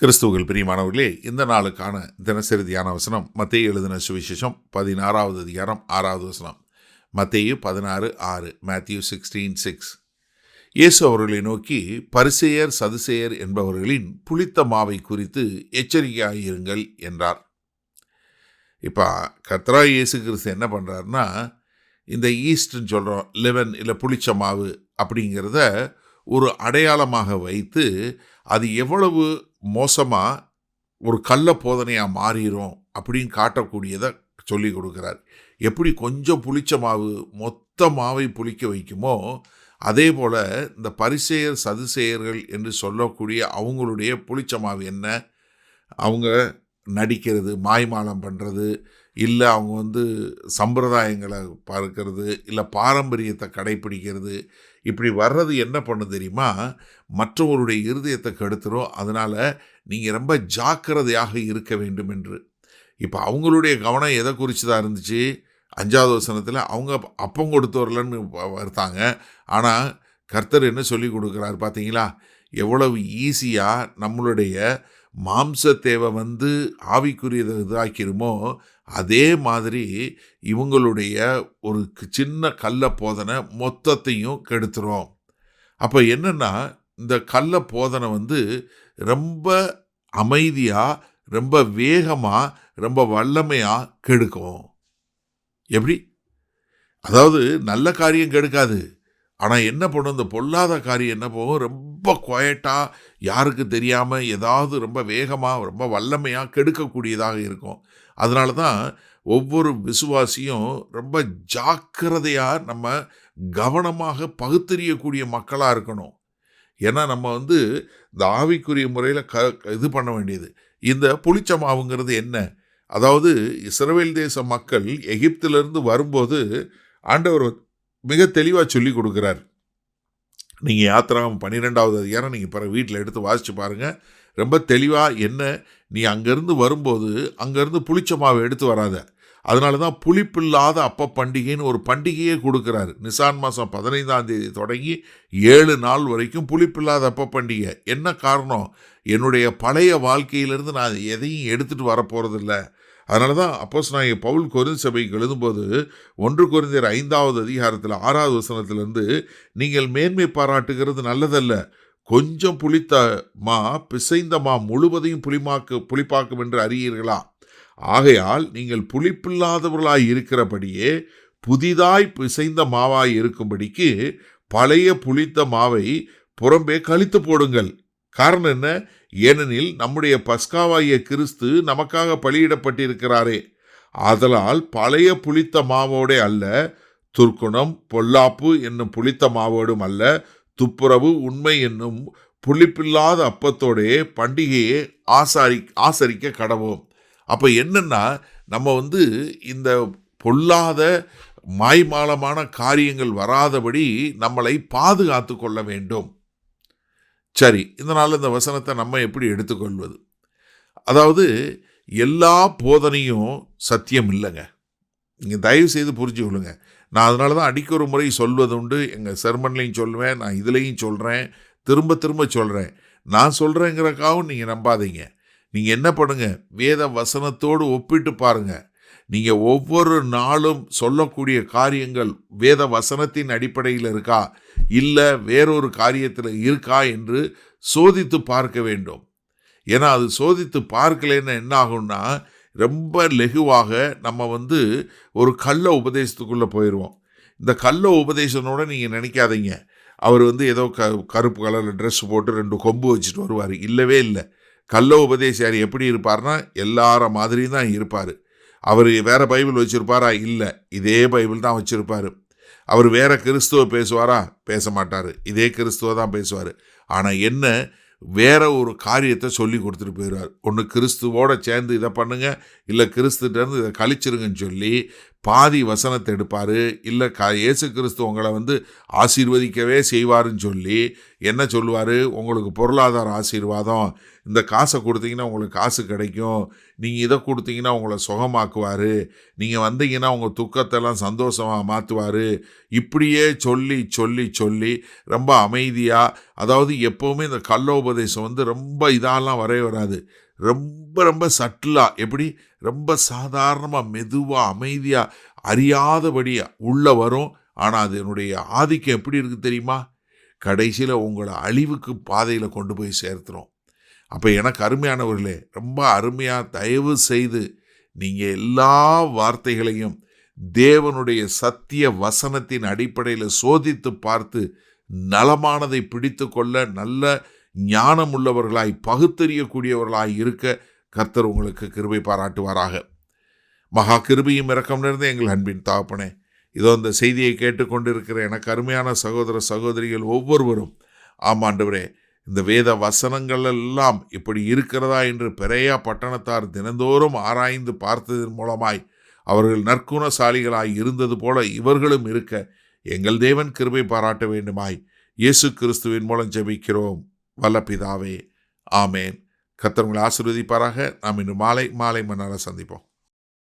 கிறிஸ்துவுக்குள் பிரியமானவர்களே, இந்த நாளுக்கான தினசரி தியான வசனம் மத்தேயு எழுதின சுவிசேஷம் 16வது அதிகாரம் 6வது வசனம். மத்தேயு 16:6, Matthew 16:6. இயேசு அவர்களை நோக்கி, பரிசேயர் சதுசேயர் என்பவர்களின் புளித்த மாவை குறித்து எச்சரிக்கையாயிருங்கள் என்றார். இப்போ கர்த்தராகிய இயேசு கிறிஸ்து என்ன பண்ணுறாருன்னா, இந்த ஈஸ்ட்ன்னு சொல்கிறோம், லெவன் இல்லை புளிச்ச மாவு அப்படிங்கிறத ஒரு அடையாளமாக வைத்து அது எவ்வளவு மோசமாக ஒரு கள்ள போதனையாக மாறிடும் அப்படின்னு காட்டக்கூடியதை சொல்லி கொடுக்குறார். எப்படி கொஞ்சம் புளிச்ச மாவு மொத்த மாவை புளிக்க வைக்குமோ, அதே போல் இந்த பரிசேயர் சதுசேயர்கள் என்று சொல்லக்கூடிய அவங்களுடைய புளிச்ச மாவு என்ன? அவங்க நடிக்கிறது, மாய்மாலம் பண்ணுறது, இல்லை அவங்க சம்பிரதாயங்களை பார்க்கறது, இல்லை பாரம்பரியத்தை கடைப்பிடிக்கிறது, இப்படி வர்றது என்ன பண்ணு தெரியுமா? மற்றவருடைய இருதயத்தை கெடுத்துரும். அதனால் நீங்கள் ரொம்ப ஜாக்கிரதையாக இருக்க வேண்டும் என்று. இப்போ அவங்களுடைய கவனம் எதை குறித்து தான் இருந்துச்சு? 5வது வசனத்தில் அவங்க அப்பம் கொடுத்து வரலன்னு வருத்தாங்க. ஆனால் கர்த்தர் என்ன சொல்லி கொடுக்குறாரு பார்த்தீங்களா? எவ்வளவு ஈஸியாக நம்மளுடைய மாம்ச தேவை ஆவிக்குரியதை இதாக்கிடுமோ, அதே மாதிரி இவங்களுடைய ஒரு சின்ன கள்ள போதனை மொத்தத்தையும் கெடுத்துரும். அப்போ என்னென்னா, இந்த கள்ள போதனை ரொம்ப அமைதியாக, ரொம்ப வேகமாக, ரொம்ப வல்லமையாக கெடுக்கும். எப்படி? அதாவது நல்ல காரியம் கெடுக்காது. ஆனால் என்ன பண்ணும், இந்த பொல்லாத காரியம் என்ன போகும், ரொம்ப குவைட்டாக, யாருக்கு தெரியாமல், ஏதாவது ரொம்ப வேகமாக, ரொம்ப வல்லமையாக கெடுக்கக்கூடியதாக இருக்கும். அதனால தான் ஒவ்வொரு விசுவாசியும் ரொம்ப ஜாக்கிரதையாக, நம்ம கவனமாக பகுத்தறியக்கூடிய மக்களாக இருக்கணும். ஏன்னா நம்ம இந்த ஆவிக்குரிய முறையில் இது பண்ண வேண்டியது. இந்த புளிச்ச மாவுங்கிறது என்ன? அதாவது இஸ்ரவேல் தேச மக்கள் எகிப்திலிருந்து வரும்போது ஆண்டவர் மிக தெளிவாக சொல்லி கொடுக்குறார். நீங்கள் யாத்திராகமம் 12வது அதிகாரம் நீங்கள் பிற வீட்டில் எடுத்து வாசித்து பாருங்கள். ரொம்ப தெளிவாக என்ன, நீ அங்கேருந்து வரும்போது அங்கேருந்து புளிச்ச மாவை எடுத்து வராத. அதனால தான் புளிப்பில்லாத அப்ப பண்டிகைன்னு ஒரு பண்டிகையே கொடுக்குறாரு. நிசான் மாதம் 15ஆம் தேதி தொடங்கி 7 நாள் வரைக்கும் புளிப்பில்லாத அப்ப பண்டிகை. என்ன காரணம்? என்னுடைய பழைய வாழ்க்கையிலிருந்து நான் எதையும் எடுத்துகிட்டு வரப்போகிறதில்ல. அதனால தான் அப்போஸ்தலனாகிய பவுல் கொரிந்து சபைக்கு எழுதும்போது 1 கொரிந்தியர் 5வது அதிகாரத்தில் 6வது வசனத்திலிருந்து, நீங்கள் மேன்மை பாராட்டுகிறது நல்லதல்ல, கொஞ்சம் புளித்த மா பிசைந்த மா முழுவதையும் புளிப்பாக்கும் என்று அறியீர்களா? ஆகையால் நீங்கள் புளிப்பில்லாதவர்களாய் இருக்கிறபடியே புதிதாய் பிசைந்த மாவாய் இருக்கும்படிக்கு பழைய புளித்த மாவை புறம்பே கழித்து போடுங்கள். காரணம் என்ன? ஏனெனில் நம்முடைய பஸ்காவாகிய கிறிஸ்து நமக்காக பலியிடப்பட்டிருக்கிறாரே. ஆதலால் பழைய புளித்த மாவோடே அல்ல, துர்க்குணம் பொல்லாப்பு என்னும் புளித்த மாவோடும் அல்ல, துப்புரவு உண்மை என்னும் புளிப்பில்லாத அப்பத்தோடே பண்டிகையை ஆசரிக்க கடவோம். அப்போ என்னன்னா, நம்ம இந்த பொல்லாத மாய்மாலமான காரியங்கள் வராதபடி நம்மளை பாதுகாத்து கொள்ள வேண்டும். சரி, இதனால் இந்த வசனத்தை நம்ம எப்படி எடுத்துக்கொள்வது? அதாவது எல்லா போதனையும் சத்தியம் இல்லைங்க. நீங்கள் தயவு செய்து புரிஞ்சுக்கொள்ளுங்க. நான் அதனால தான் அடிக்க ஒரு முறை சொல்வது உண்டு. எங்கள் செர்மன்லையும் சொல்லுவேன், நான் இதுலேயும் சொல்கிறேன், திரும்ப திரும்ப சொல்கிறேன். நான் சொல்கிறேங்கிறக்காகவும் நீங்கள் நம்பாதீங்க. நீங்கள் என்ன பண்ணுங்க, வேத வசனத்தோடு ஒப்பிட்டு பாருங்கள். நீங்கள் ஒவ்வொரு நாளும் சொல்லக்கூடிய காரியங்கள் வேத வசனத்தின் அடிப்படையில் இருக்கா, இல்லை வேறொரு காரியத்தில் இருக்கா என்று சோதித்து பார்க்க வேண்டும். ஏன்னா அது சோதித்து பார்க்கலைன்னா என்ன ஆகும்னா, ரொம்ப லெகுவாக நம்ம ஒரு கள்ள உபதேசத்துக்குள்ளே போயிடுவோம். இந்த கள்ள உபதேசனோட நீங்கள் நினைக்காதீங்க, அவர் ஏதோ கருப்பு கலரில் ட்ரெஸ் போட்டு 2 கொம்பு வச்சுட்டு வருவார். இல்லவே இல்லை. கள்ள உபதேசியார் எப்படி இருப்பார்னா, எல்லார மாதிரியும் தான் இருப்பார். அவர் வேறு பைபிள் வச்சுருப்பாரா? இல்லை, இதே பைபிள் தான் வச்சுருப்பார். அவர் வேறு கிறிஸ்துவ பேசுவாரா? பேச மாட்டார். இதே கிறிஸ்துவ தான் பேசுவார். ஆனால் என்ன, வேற ஒரு காரியத்தை சொல்லி கொடுத்துட்டு போயிடுவார். ஒன்று கிறிஸ்துவோடு சேர்ந்து இதை பண்ணுங்க, இல்லை கிறிஸ்துட்டேருந்து இதை கழிச்சிருங்கன்னு சொல்லி பாதி வசனத்தை எடுப்பார். இல்லை இயேசு கிறிஸ்து உங்களை ஆசீர்வதிக்கவே செய்வாருன்னு சொல்லி என்ன சொல்லுவார், உங்களுக்கு பொருளாதார ஆசீர்வாதம், இந்த காசை கொடுத்தீங்கன்னா உங்களுக்கு காசு கிடைக்கும், நீங்கள் இதை கொடுத்தீங்கன்னா உங்களை சுகமாக்குவார், நீங்கள் வந்தீங்கன்னா உங்கள் துக்கத்தெல்லாம் சந்தோஷமாக மாற்றுவார். இப்படியே சொல்லி சொல்லி சொல்லி ரொம்ப அமைதியாக, அதாவது எப்போவுமே இந்த கள்ளோபதேசம் ரொம்ப இதெல்லாம் வராது. ரொம்ப ரொம்ப சட்டிலாக, எப்படி ரொம்ப சாதாரணமாக மெதுவாக அமைதியாக அறியாதபடியாக உள்ளே வரும். ஆனால் அதனுடைய ஆதிக்கம் எப்படி இருக்குது தெரியுமா? கடைசியில் உங்களை அழிவுக்கு பாதையில் கொண்டு போய் சேர்த்துரும். அப்போ எனக்கு அருமையானவர்களே, ரொம்ப அருமையாக தயவு செய்து நீங்கள் எல்லா வார்த்தைகளையும் தேவனுடைய சத்திய வசனத்தின் அடிப்படையில் சோதித்து பார்த்து நலமானதை பிடித்து கொள்ள நல்ல ஞானம் உள்ளவர்களாய் பகுத்தறியக்கூடியவர்களாய் இருக்க கர்த்தர் உங்களுக்கு கிருபை பாராட்டுவாராக. மகா கிருபையும் இரக்கம் நிறைந்த எங்கள் அன்பின் தகப்பனே, இதோ இந்த செய்தியை கேட்டுக்கொண்டிருக்கிற எனக்கு அருமையான சகோதர சகோதரிகள் ஒவ்வொருவரும், ஆமாண்டவரே, இந்த வேத வசனங்கள் எல்லாம் இப்படி இருக்கிறதா என்று பெரையா பட்டணத்தார் தினந்தோறும் ஆராய்ந்து பார்த்ததன் மூலமாய் அவர்கள் நற்குணசாலிகளாய் இருந்தது போல இவர்களும் இருக்க எங்கள் தேவன் கிருபை பாராட்ட வேண்டுமாய் இயேசு கிறிஸ்துவின் மூலம் ஜெபிக்கிறோம் வல்ல பிதாவே, ஆமேன். கர்த்தர் உங்களை ஆசீர்வதிப்பாராக. நாம் இன்று மாலை மன்னால சந்திப்போம்.